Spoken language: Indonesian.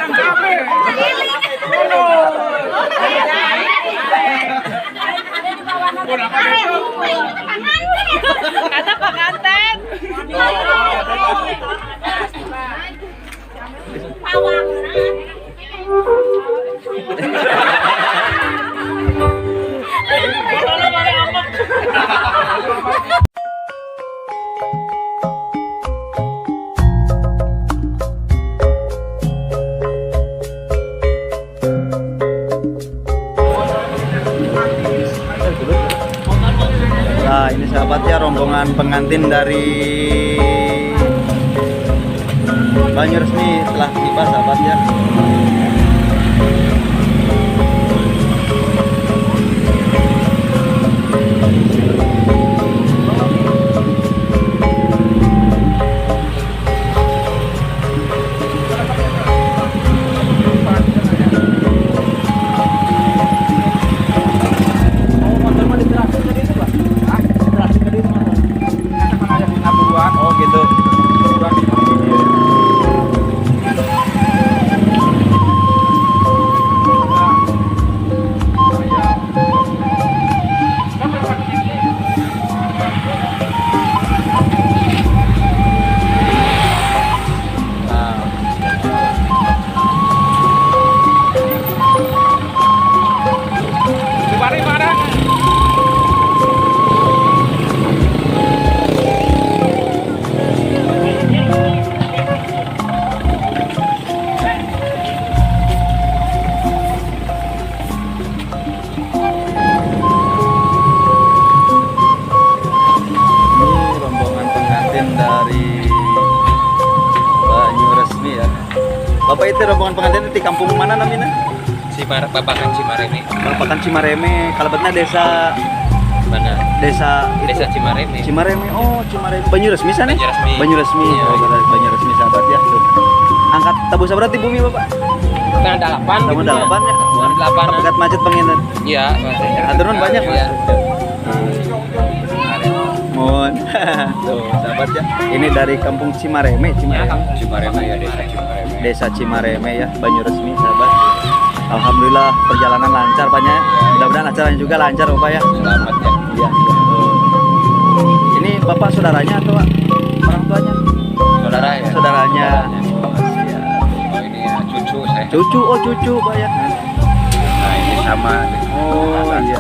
Kata pengantin. Nah ini sahabat ya, rombongan pengantin dari Banyu-Resmi telah tiba sahabat ya. Oh gitu. Bapak itu rombongan pengantin di kampung mana namanya? Babakan Cimareme. Babakan Cimareme. Kalabatnya desa Mana? Desa Cimareme. Cimareme. Oh, Cimareme. Banyu-Resmi sana? Banyu-Resmi. Banyu-Resmi. Iya. Oh, Banyu-Resmi sahabat ya. Tuh. Angkat tabu sabar di bumi Bapak. Kan ada 8. Tamu 8 ya. 8. Pegat macet penginten. Iya, Aturun banyak Mas. Iya. Mohon. Tuh, sahabat ya. Ini dari kampung Cimareme, Cimareme ya, desa Cimareme. Desa Cimareme ya, Banyu-Resmi sahabat. Alhamdulillah perjalanan lancar Pak ya. Mudah-mudahan acaranya juga lancar Bapak ya. Selamat ya. Iya. Ini Bapak saudaranya atau orang tuanya? Saudara ya. Saudaranya. Oh ini ya cucu saya. Cucu, oh cucu Pak ya. Nah ini sama. Oh iya.